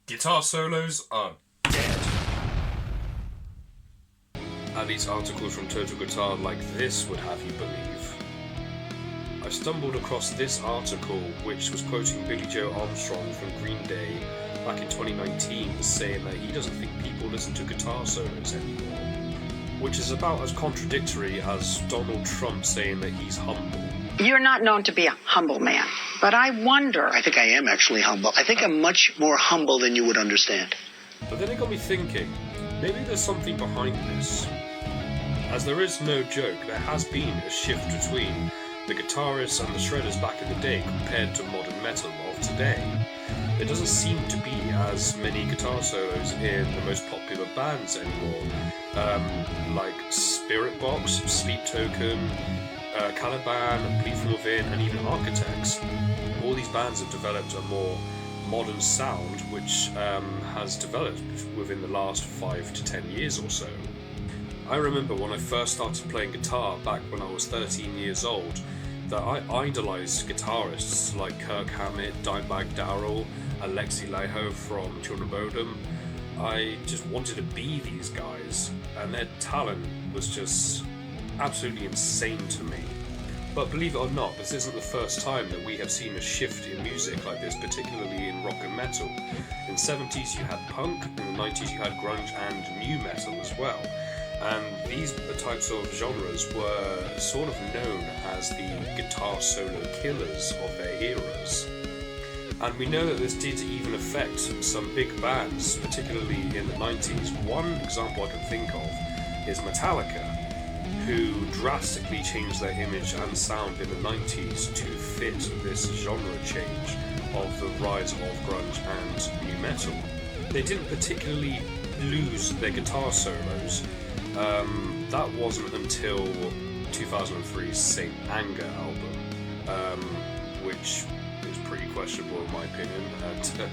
Guitar solos are dead. At least articles from Total Guitar like this would have you believe. I stumbled across this article which was quoting Billy Joe Armstrong from Green Day back in 2019 saying that he doesn't think people listen to guitar solos anymore, which is about as contradictory as Donald Trump saying that he's humble. You're not known to be a humble man, but I wonder... I think I am actually humble. I think I'm much more humble than you would understand. But then it got me thinking, maybe there's something behind this. As there is no joke, there has been a shift between the guitarists and the shredders back in the day compared to modern metal of today. There doesn't seem to be as many guitar solos in the most popular bands anymore, like Spirit Box, Sleep Token, Caliban, Bleed From Within, and even Architects. All these bands have developed a more modern sound which has developed within the last 5 to 10 years or so. I remember when I first started playing guitar back when I was 13 years old that I idolised guitarists like Kirk Hammett, Dimebag Darrell, Alexi Laiho from Children of Bodom. I just wanted to be these guys, and their talent was just absolutely insane to me. But believe it or not, this isn't the first time that we have seen a shift in music like this, particularly in rock and metal. In the 70s you had punk, in the 90s you had grunge and new metal as well. And these types of genres were sort of known as the guitar solo killers of their eras. And we know that this did even affect some big bands, particularly in the 90s. One example I can think of is Metallica, who drastically changed their image and sound in the 90s to fit this genre change of the rise of grunge and new metal. They didn't particularly lose their guitar solos. That wasn't until 2003's Saint Anger album, which is pretty questionable in my opinion, and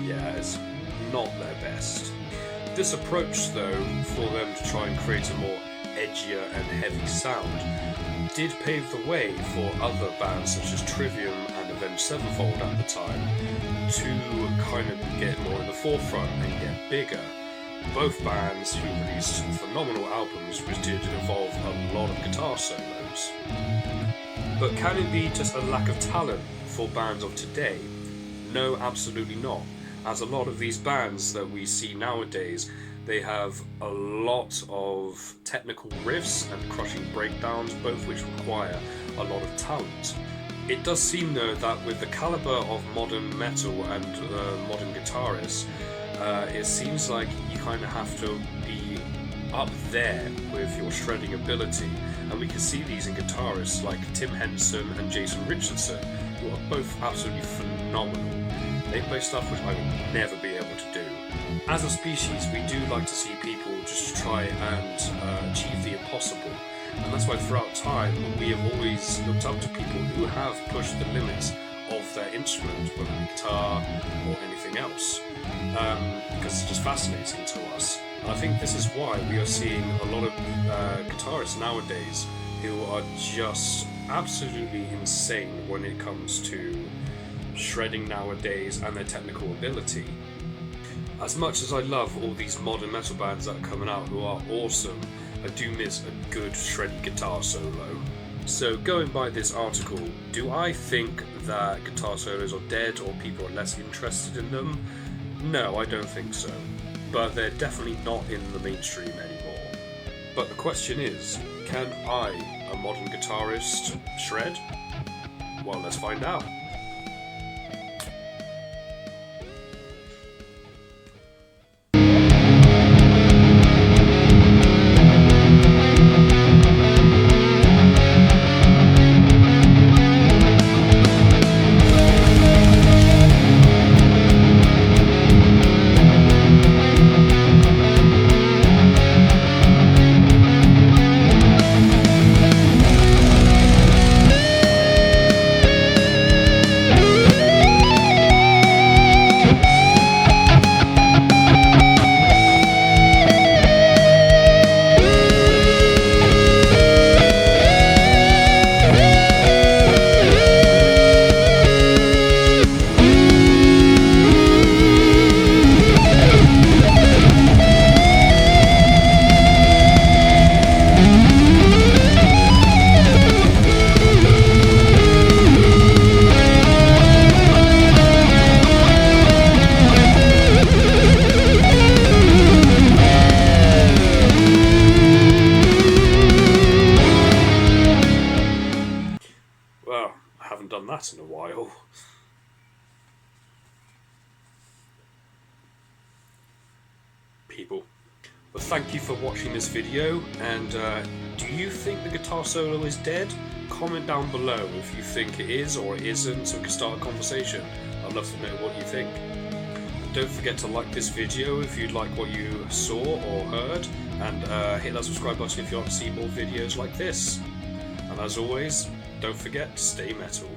yeah, it's not their best. This approach though, for them to try and create a more edgier and heavy sound, did pave the way for other bands such as Trivium and Avenged Sevenfold at the time to kind of get more in the forefront and get bigger. Both bands who released phenomenal albums which did involve a lot of guitar solos. But can it be just a lack of talent for bands of today? No, absolutely not. As a lot of these bands that we see nowadays, they have a lot of technical riffs and crushing breakdowns, both which require a lot of talent. It does seem though that with the caliber of modern metal and modern guitarists, it seems like you kind of have to be up there with your shredding ability, and we can see these in guitarists like Tim Henson and Jason Richardson, who are both absolutely phenomenal. They play stuff which I would never be able to do. As a species, we do like to see people just try and achieve the impossible, and that's why throughout time we have always looked up to people who have pushed the limits of their instrument, whether it be guitar or anything else, because it's just fascinating to us. And I think this is why we are seeing a lot of guitarists nowadays who are just absolutely insane when it comes to shredding nowadays and their technical ability. As much as I love all these modern metal bands that are coming out who are awesome, I do miss a good shreddy guitar solo. So going by this article, do I think that guitar solos are dead or people are less interested in them? No, I don't think so. But they're definitely not in the mainstream anymore. But the question is, can I, a modern guitarist, shred? Well, let's find out. that in a while. People. Well, thank you for watching this video, and do you think the guitar solo is dead? Comment down below if you think it is or it isn't, so we can start a conversation. I'd love to know what you think. And don't forget to like this video if you'd like what you saw or heard, and hit that subscribe button if you want to see more videos like this. And as always, don't forget to stay metal.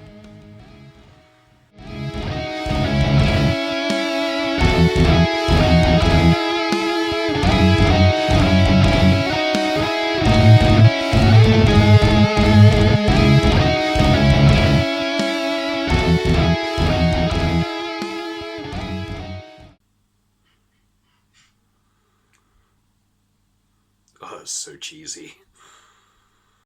Oh, it's so cheesy.